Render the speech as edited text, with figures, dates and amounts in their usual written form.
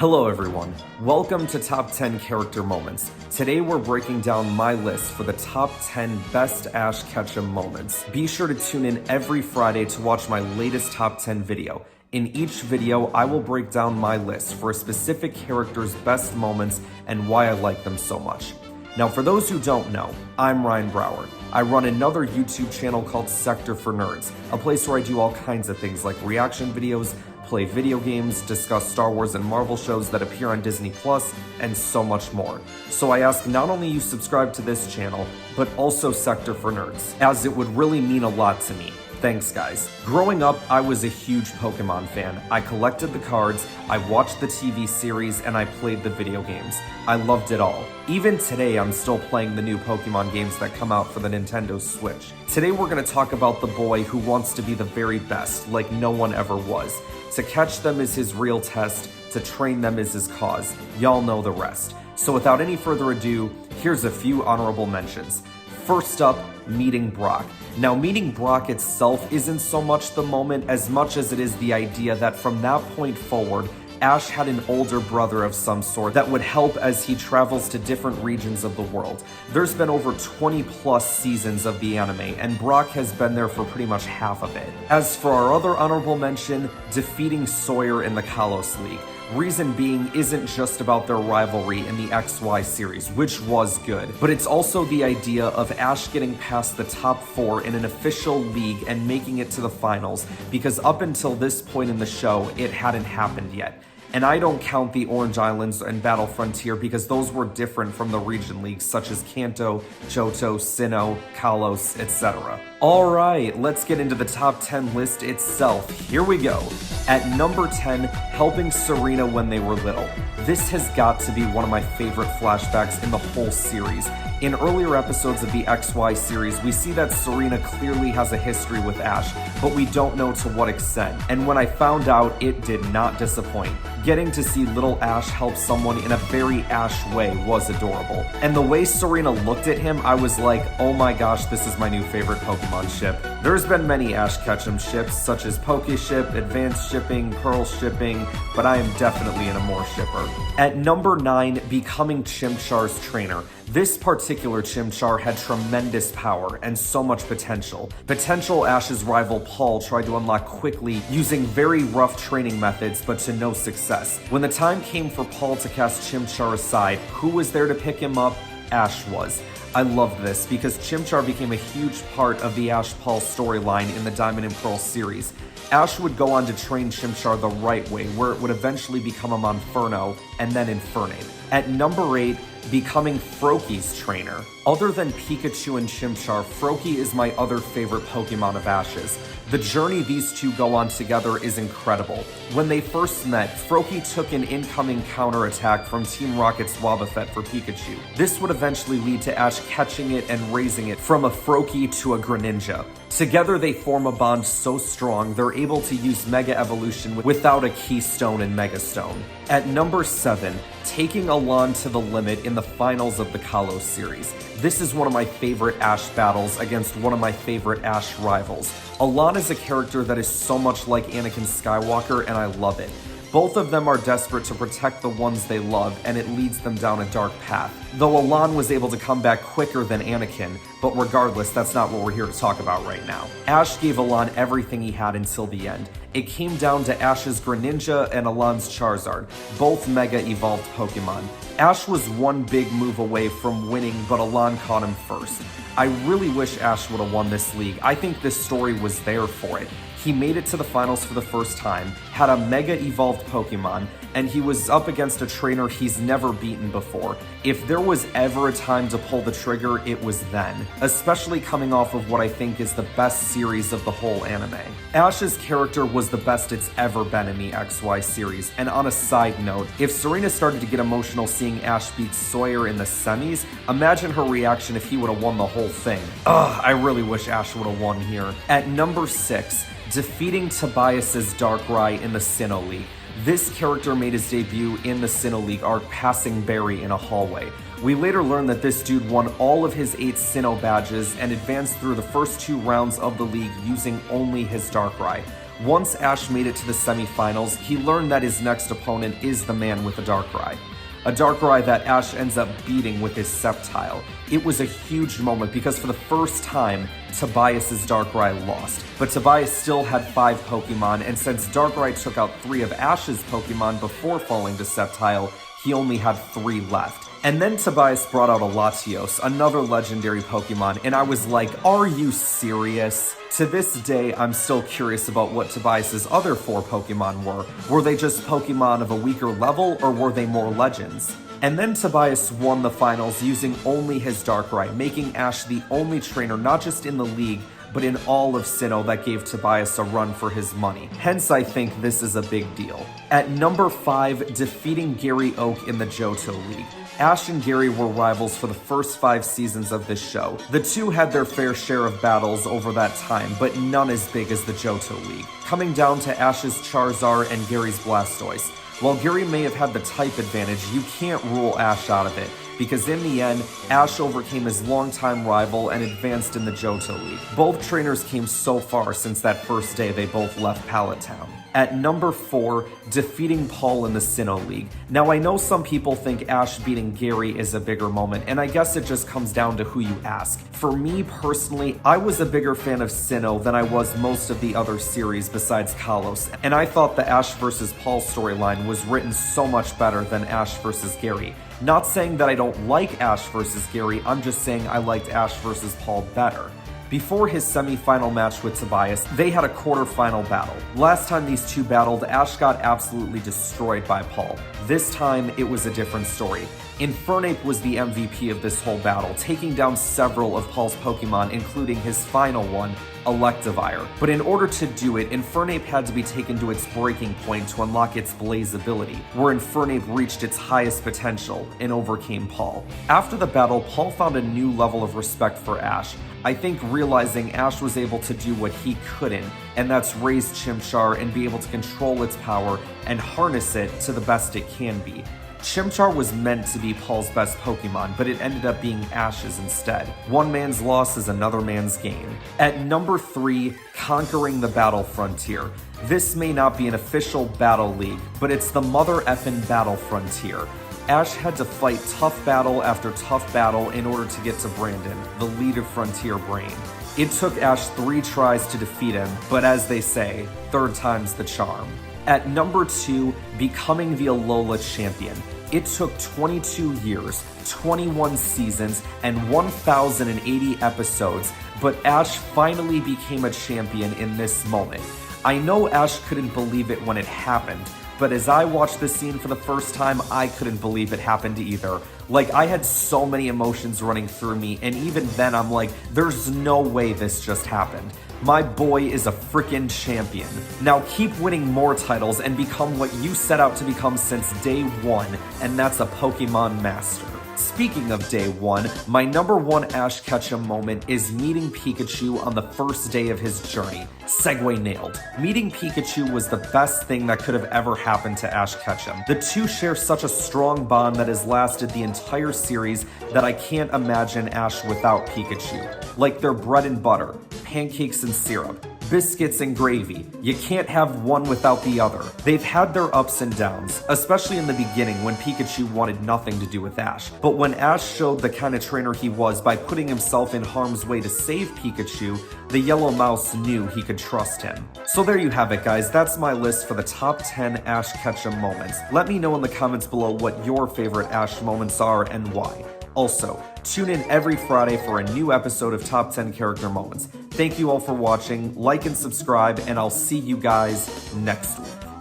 Hello everyone, welcome to Top 10 Character Moments. Today we're breaking down my list for the top 10 best Ash Ketchum moments. Be sure to tune in every Friday to watch my latest top 10 video. In each video, I will break down my list for a specific character's best moments and why I like them so much. Now for those who don't know, I'm Ryan Brower. I run another YouTube channel called Sector for Nerds, a place where I do all kinds of things like reaction videos, play video games, discuss Star Wars and Marvel shows that appear on Disney Plus, and so much more. So I ask not only you subscribe to this channel, but also Sector for Nerds, as it would really mean a lot to me. Thanks guys. Growing up, I was a huge Pokémon fan. I collected the cards, I watched the TV series, and I played the video games. I loved it all. Even today, I'm still playing the new Pokémon games that come out for the Nintendo Switch. Today we're going to talk about the boy who wants to be the very best, like no one ever was. To catch them is his real test, to train them is his cause. Y'all know the rest. So without any further ado, here's a few honorable mentions. First up, meeting Brock. Now, meeting Brock itself isn't so much the moment as much as it is the idea that from that point forward, Ash had an older brother of some sort that would help as he travels to different regions of the world. There's been over 20 plus seasons of the anime, and Brock has been there for pretty much half of it. As for our other honorable mention, defeating Sawyer in the Kalos League. Reason being isn't just about their rivalry in the XY series, which was good, but it's also the idea of Ash getting past the top 4 in an official league and making it to the finals, because up until this point in the show, it hadn't happened yet. And I don't count the Orange Islands and Battle Frontier because those were different from the region leagues such as Kanto, Johto, Sinnoh, Kalos, etc. Alright, let's get into the top 10 list itself. Here we go. At number 10, helping Serena when they were little. This has got to be one of my favorite flashbacks in the whole series. In earlier episodes of the XY series, we see that Serena clearly has a history with Ash, but we don't know to what extent. And when I found out, it did not disappoint. Getting to see little Ash help someone in a very Ash way was adorable. And the way Serena looked at him, I was like, oh my gosh, this is my new favorite Pokemon ship. There's been many Ash Ketchum ships, such as Pokeship, Advanced Shipping, Pearl Shipping, but I am definitely an Amore shipper. At number 9, becoming Chimchar's trainer. This particular Chimchar had tremendous power and so much potential. Ash's rival Paul tried to unlock quickly using very rough training methods, but to no success. When the time came for Paul to cast Chimchar aside, who was there to pick him up? Ash was. I loved this because Chimchar became a huge part of the Ash-Paul storyline in the Diamond and Pearl series. Ash would go on to train Chimchar the right way, where it would eventually become a Monferno and then Infernape. At number 8, becoming Froakie's trainer. Other than Pikachu and Chimchar, Froakie is my other favorite Pokemon of Ash's. The journey these two go on together is incredible. When they first met, Froakie took an incoming counterattack from Team Rocket's Wobbuffet for Pikachu. This would eventually lead to Ash catching it and raising it from a Froakie to a Greninja. Together they form a bond so strong they're able to use Mega Evolution without a Keystone and Mega Stone. At number 7, taking Alain to the limit in the finals of the Kalos series. This is one of my favorite Ash battles against one of my favorite Ash rivals. Alain is a character that is so much like Anakin Skywalker, and I love it. Both of them are desperate to protect the ones they love, and it leads them down a dark path. Though Alain was able to come back quicker than Anakin, but regardless, that's not what we're here to talk about right now. Ash gave Alain everything he had until the end. It came down to Ash's Greninja and Alain's Charizard, both Mega Evolved Pokemon. Ash was one big move away from winning, but Alain caught him first. I really wish Ash would have won this league. I think this story was there for it. He made it to the finals for the first time, had a Mega Evolved Pokemon, and he was up against a trainer he's never beaten before. If there was ever a time to pull the trigger, it was then, especially coming off of what I think is the best series of the whole anime. Ash's character was the best it's ever been in the XY series, and on a side note, if Serena started to get emotional seeing Ash beat Sawyer in the semis, imagine her reaction if he would have won the whole thing. Ugh, I really wish Ash would have won here. At number 6, defeating Tobias's Darkrai in the Sinnoh League. This character made his debut in the Sinnoh League arc passing Barry in a hallway. We later learned that this dude won all of his 8 Sinnoh badges and advanced through the first 2 rounds of the league using only his Darkrai. Once Ash made it to the semifinals, he learned that his next opponent is the man with the Darkrai. A Darkrai that Ash ends up beating with his Sceptile. It was a huge moment because for the first time, Tobias' Darkrai lost. But Tobias still had 5 Pokemon, and since Darkrai took out 3 of Ash's Pokemon before falling to Sceptile, he only had 3 left. And then Tobias brought out a Latios, another legendary Pokemon, and I was like, are you serious? To this day, I'm still curious about what Tobias' other 4 Pokemon were. Were they just Pokemon of a weaker level, or were they more legends? And then Tobias won the finals using only his Darkrai, making Ash the only trainer not just in the league, but in all of Sinnoh that gave Tobias a run for his money. Hence, I think this is a big deal. At number 5, defeating Gary Oak in the Johto League. Ash and Gary were rivals for the first 5 seasons of this show. The two had their fair share of battles over that time, but none as big as the Johto League, coming down to Ash's Charizard and Gary's Blastoise. While Gary may have had the type advantage, you can't rule Ash out of it, because in the end, Ash overcame his longtime rival and advanced in the Johto League. Both trainers came so far since that first day they both left Pallet Town. At number 4, defeating Paul in the Sinnoh League. Now I know some people think Ash beating Gary is a bigger moment, and I guess it just comes down to who you ask. For me personally, I was a bigger fan of Sinnoh than I was most of the other series besides Kalos, and I thought the Ash vs. Paul storyline was written so much better than Ash vs. Gary. Not saying that I don't like Ash vs. Gary, I'm just saying I liked Ash vs. Paul better. Before his semi-final match with Tobias, they had a quarter-final battle. Last time these two battled, Ash got absolutely destroyed by Paul. This time, it was a different story. Infernape was the MVP of this whole battle, taking down several of Paul's Pokemon, including his final one, Electivire. But in order to do it, Infernape had to be taken to its breaking point to unlock its Blaze ability, where Infernape reached its highest potential and overcame Paul. After the battle, Paul found a new level of respect for Ash. I think realizing Ash was able to do what he couldn't, and that's raise Chimchar and be able to control its power and harness it to the best it can be. Chimchar was meant to be Paul's best Pokemon, but it ended up being Ash's instead. One man's loss is another man's gain. At number 3, conquering the Battle Frontier. This may not be an official battle league, but it's the mother effin' Battle Frontier. Ash had to fight tough battle after tough battle in order to get to Brandon, the lead of Frontier Brain. It took Ash 3 tries to defeat him, but as they say, third time's the charm. At number 2, becoming the Alola champion. It took 22 years, 21 seasons, and 1,080 episodes, but Ash finally became a champion in this moment. I know Ash couldn't believe it when it happened, but as I watched this scene for the first time, I couldn't believe it happened either. Like, I had so many emotions running through me, and even then I'm like, there's no way this just happened. My boy is a frickin' champion. Now keep winning more titles and become what you set out to become since day 1, and that's a Pokemon Master. Speaking of day 1, my number 1 Ash Ketchum moment is meeting Pikachu on the first day of his journey. Segue nailed. Meeting Pikachu was the best thing that could have ever happened to Ash Ketchum. The two share such a strong bond that has lasted the entire series that I can't imagine Ash without Pikachu. Like they're bread and butter, pancakes and syrup, biscuits and gravy. You can't have one without the other. They've had their ups and downs, especially in the beginning when Pikachu wanted nothing to do with Ash. But when Ash showed the kind of trainer he was by putting himself in harm's way to save Pikachu, the yellow mouse knew he could trust him. So there you have it, guys. That's my list for the top 10 Ash Ketchum moments. Let me know in the comments below what your favorite Ash moments are and why. Also, tune in every Friday for a new episode of Top 10 Character Moments. Thank you all for watching, like and subscribe, and I'll see you guys next week.